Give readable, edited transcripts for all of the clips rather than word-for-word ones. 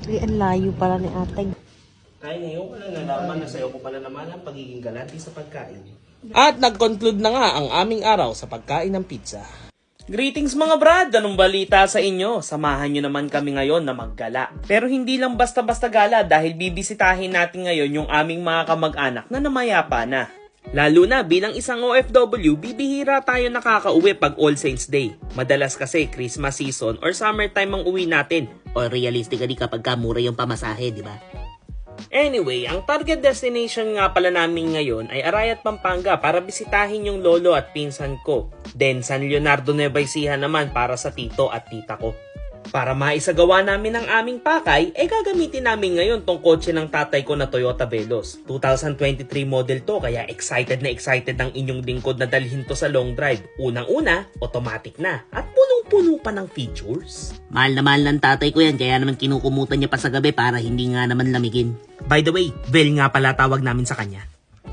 Ay, ang layo pala ni Atay. Kaya ngayon ko lang nalaman na sa'yo ko pala naman ang pagiging galante sa pagkain. At nag-conclude na nga ang aming araw sa pagkain ng pizza. Greetings mga brad! Anong balita sa inyo? Samahan nyo naman kami ngayon na maggala. Pero hindi lang basta-basta gala dahil bibisitahin natin ngayon yung aming mga kamag-anak na namayapa na. Lalo na bilang isang OFW, bibihira tayo nakakauwi pag All Saints Day. Madalas kasi Christmas season or summertime ang uwi natin. O realistically kapag mura yung pamasahe, di ba? Anyway, ang target destination nga pala namin ngayon ay Arayat, Pampanga para bisitahin yung lolo at pinsan ko. Then San Leonardo Nueva Ecija naman para sa tito at tita ko. Para maisagawa namin ang aming pakay, gagamitin namin ngayon tong kotse ng tatay ko na Toyota Veloz. 2023 model to kaya excited na excited ang inyong lingkod na dalhin to sa long drive. Unang-una, automatic na at punong-puno pa ng features. Mahal na mahal ng tatay ko yan, kaya naman kinukumutan niya pa sa gabi para hindi nga naman lamigin. By the way, Vel nga pala tawag namin sa kanya.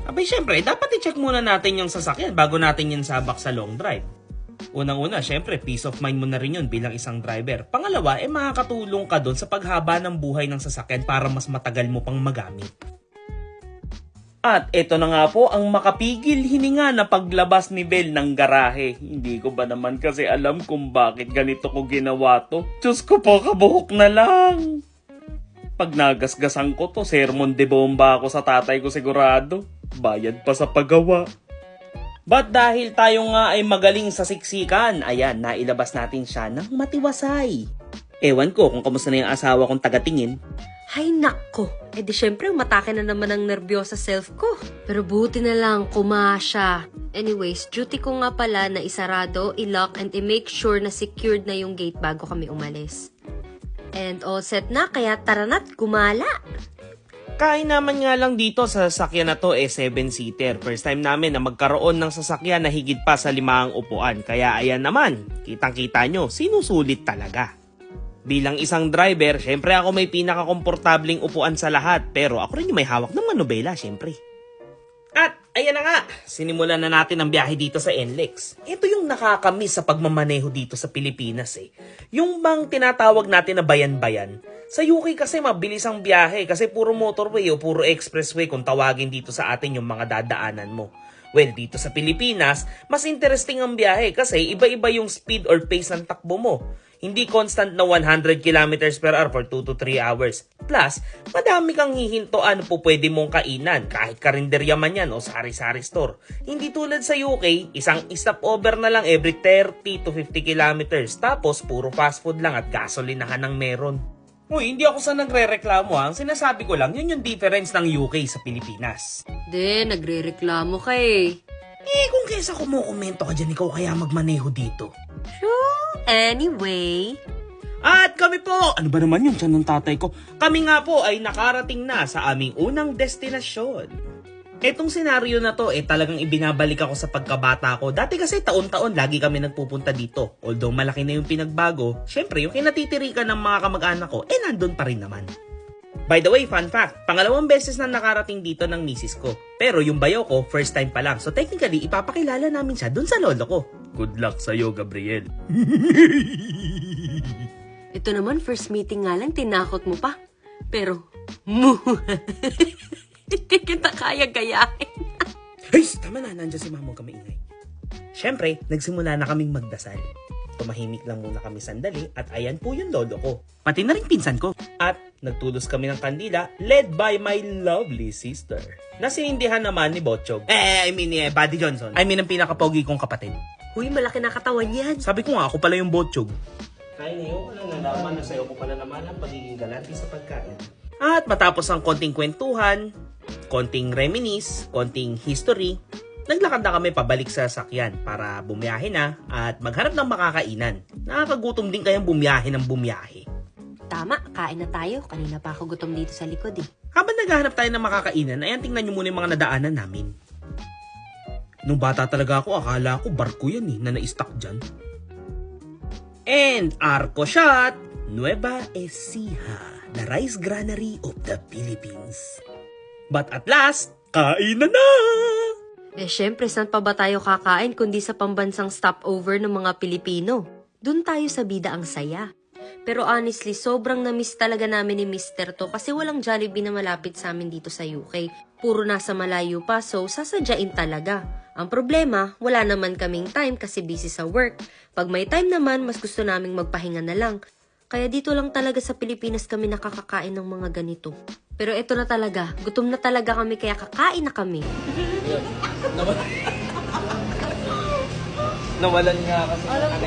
Abay syempre, dapat i-check muna natin yung sasakyan bago natin yan sabak sa long drive. Unang-una, syempre, peace of mind mo na rin yun bilang isang driver. Pangalawa, makakatulong ka doon sa paghaba ng buhay ng sasakyan para mas matagal mo pang magamit. At ito na nga po ang makapigil hininga na paglabas ni Bel ng garahe. Hindi ko ba naman kasi alam kung bakit ganito ko ginawa to. Diyos ko po, kabuhok na lang. Pag nagasgasan ko to, sermon de bomba ako sa tatay ko sigurado. Bayad pa sa paggawa. But dahil tayo nga ay magaling sa siksikan, ayan, nailabas natin siya ng matiwasay. Ewan ko kung kamusta na yung asawa kong tagatingin. Hay nako, di syempre umatake na naman ang nervyosa self ko. Pero buti na lang, kumasya. Anyways, duty ko nga pala na isarado, i-lock, and i-make sure na secured na yung gate bago kami umalis. And all set na, kaya tara na't gumala. Kain naman nga lang dito sa sasakyan na to 7-seater. First time namin na magkaroon ng sasakyan na higit pa sa 5 upuan. Kaya ayan naman, kitang-kita nyo, sinusulit talaga. Bilang isang driver, syempre ako may pinaka-komportabling upuan sa lahat. Pero ako rin yung may hawak ng manubela, syempre. At ayan na nga, sinimulan na natin ang biyahe dito sa NLEX. Ito yung nakakamiss sa pagmamaneho dito sa Pilipinas eh. Yung bang tinatawag natin na bayan-bayan. Sa UK kasi mabilis ang biyahe kasi puro motorway o puro expressway kung tawagin dito sa atin yung mga dadaanan mo. Well, dito sa Pilipinas, mas interesting ang biyahe kasi iba-iba yung speed or pace ng takbo mo. Hindi constant na 100 km per hour for 2 to 3 hours. Plus, madami kang hihintoan po pwede mong kainan kahit karinderya man yan o sari-sari store. Hindi tulad sa UK, isang stopover na lang every 30 to 50 kilometers. Tapos, puro fast food lang at gasolinahan ang meron. Uy, hindi ako sa nagre-reklamo ha. Ang sinasabi ko lang, yun yung difference ng UK sa Pilipinas. Nagre-reklamo ka eh. Kung kesa kumukomento ka dyan, ikaw kaya magmaneho dito. Sure, anyway. At kami po, ano ba naman yun dyan ng tatay ko? Kami nga po ay nakarating na sa aming unang destinasyon. Etong senaryo na to, talagang ibinabalik ako sa pagkabata ko. Dati kasi taon-taon lagi kami nagpupunta dito. Although malaki na yung pinagbago, syempre yung kinatitirikan ng mga kamag-anak ko, nandun pa rin naman. By the way, fun fact, pangalawang beses na nakarating dito ng misis ko. Pero yung bayo ko, first time pa lang. So technically, ipapakilala namin siya dun sa lolo ko. Good luck sa'yo, Gabriel. Ito naman, first meeting nga lang, tinakot mo pa. Pero, hindi kita kaya gayahin. Hey, tama na, nandiyan si mama, kami ingay. Siyempre, nagsimula na kaming magdasal. Tumahimik lang muna kami sandali at ayan po yung lolo ko. Pati na rin pinsan ko. At nagtulos kami ng kandila led by my lovely sister. Nasinindihan naman ni Botchog. Buddy Johnson. I mean, ang pinakapogi kong kapatid. Uy, malaki na katawan yan. Sabi ko nga, ako pala yung Botchog. Kaya ngayon ko lang nalaman na sa'yo ko pala naman ang pagiging galante sa pagkain. At matapos ang konting kwentuhan, konting reminisce, konting history, naglakad na kami pabalik sa sasakyan para bumiyahe na at maghanap ng makakainan. Nakakagutom din kayang bumiyahe ng bumiyahe. Tama, kain na tayo. Kanina pa ako gutom dito sa likod eh. Habang naghahanap tayo ng makakainan, ayan tingnan nyo muna yung mga nadaanan namin. Nung bata talaga ako, akala ko barko yan na na-stuck dyan. And Arco Shot, Nueva Ecija, the rice granary of the Philippines. But at last, kain na! Syempre, saan pa ba tayo kakain kundi sa pambansang stopover ng mga Pilipino? Doon tayo sa bida ang saya. Pero honestly, sobrang na-miss talaga namin ni Mr. to kasi walang Jollibee na malapit sa amin dito sa UK. Puro nasa malayo pa, so sasadyain talaga. Ang problema, wala naman kaming time kasi busy sa work. Pag may time naman, mas gusto naming magpahinga na lang. Kaya dito lang talaga sa Pilipinas kami nakakakain ng mga ganito. Pero eto na talaga, gutom na talaga kami kaya kakain na kami. Nawalan nga kasi ng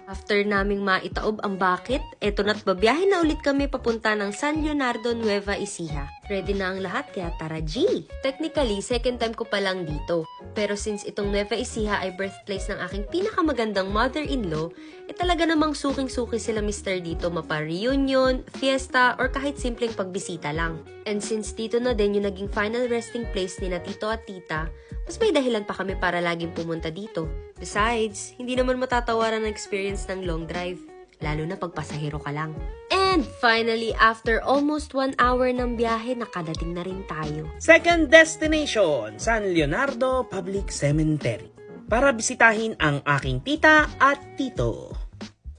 After naming maitaob ang bakit, eto na't babiyahin na ulit kami papunta ng San Leonardo, Nueva Ecija. Ready na ang lahat kaya tara G! Technically, second time ko pa lang dito. Pero since itong Nueva Ecija ay birthplace ng aking pinakamagandang mother-in-law, talaga namang suking-suki sila Mr. dito mapa-reunion, fiesta, or kahit simpleng pagbisita lang. And since dito na din yung naging final resting place ni na Tito at Tita, mas may dahilan pa kami para laging pumunta dito. Besides, hindi naman matatawaran ng experience ng long drive, lalo na pag pasahero ka lang. And finally, after almost 1 hour ng biyahe, nakadating na rin tayo. Second destination, San Leonardo Public Cemetery. Para bisitahin ang aking tita at tito.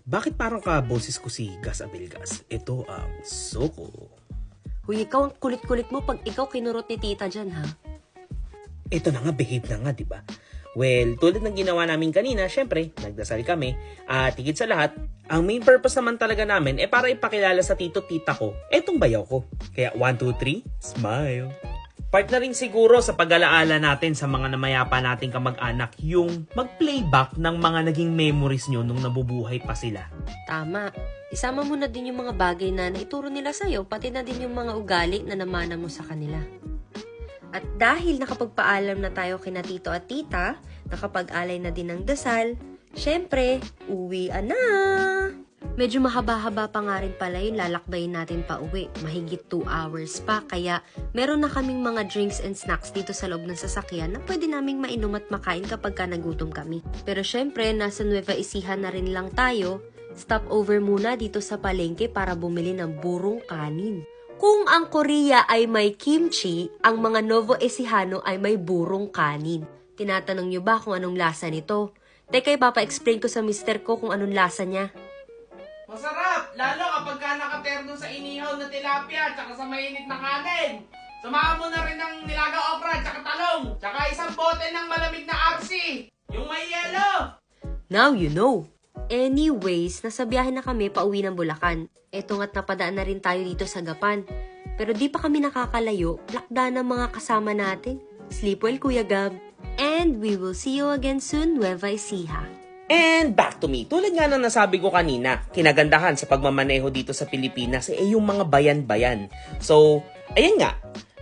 Bakit parang ka-boses ko si Gas Abelgas? Ito ang Soko. Huy, ikaw ang kulit-kulit mo pag ikaw kinurot ni tita dyan, ha? Ito na nga, behave na nga, diba? Well, tulad ng ginawa namin kanina, syempre, nagdasal kami. At higit sa lahat, ang main purpose naman talaga namin para ipakilala sa tito-tita ko, etong bayaw ko. Kaya 1, 2, 3, smile. Part na rin siguro sa pag-alaala natin sa mga namayapa nating kamag-anak yung mag-playback ng mga naging memories nyo nung nabubuhay pa sila. Tama. Isama mo na din yung mga bagay na naituro nila sa'yo, pati na din yung mga ugali na namana mo sa kanila. At dahil nakapagpaalam na tayo kina tito at tita, nakapag-alay na din ng dasal, syempre, uwian na! Medyo mahaba-haba pa nga rin pala yung lalakbayin natin pa uwi. Mahigit 2 hours pa, kaya meron na kaming mga drinks and snacks dito sa loob ng sasakyan na pwede naming mainom at makain kapag ka nagutom kami. Pero syempre, nasa Nueva Ecija na rin lang tayo. Stop over muna dito sa palengke para bumili ng burong kanin. Kung ang Korea ay may kimchi, ang mga Novo Ecijano ay may burong kanin. Tinatanong nyo ba kung anong lasa nito? Teka, ipapa-explain ko sa mister ko kung anong lasa niya. Masarap! Lalo kapag ka nakaterno sa inihaw na tilapia tsaka sa mainit na kanin. Samahan mo na rin ng nilaga okra tsaka talong. Tsaka isang bote ng malamig na apsi. Yung may yelo. Now you know. Anyways, nasa biyahe na kami pauwi ng Bulacan. Eto nga't napadaan na rin tayo dito sa Gapan. Pero di pa kami nakakalayo, lakda ng mga kasama natin. Sleep well, Kuya Gab. And we will see you again soon, Nueva Ecija. And back to me. Tulad nga ng nasabi ko kanina, kinagandahan sa pagmamaneho dito sa Pilipinas yung mga bayan-bayan. So, ayan nga.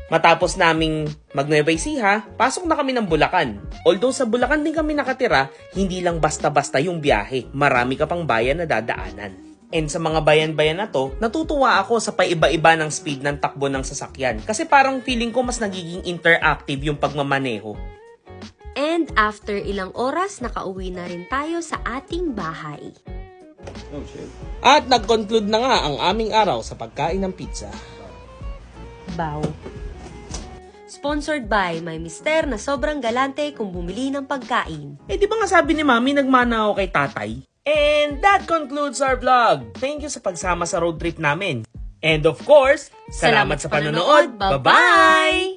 Matapos naming mag-Nueva Ecija, pasok na kami ng Bulacan. Although sa Bulacan din kami nakatira, hindi lang basta-basta yung biyahe. Marami ka pang bayan na dadaanan. And sa mga bayan-bayan na to, natutuwa ako sa paiba-iba ng speed ng takbo ng sasakyan. Kasi parang feeling ko mas nagiging interactive yung pagmamaneho. And after ilang oras, nakauwi na rin tayo sa ating bahay. At nag-conclude na nga ang aming araw sa pagkain ng pizza. Bow. Sponsored by my mister na sobrang galante kung bumili ng pagkain. Eh di ba nga sabi ni Mami nagmana ako kay tatay? And that concludes our vlog. Thank you sa pagsama sa road trip namin. And of course, salamat sa panonood. Bye-bye!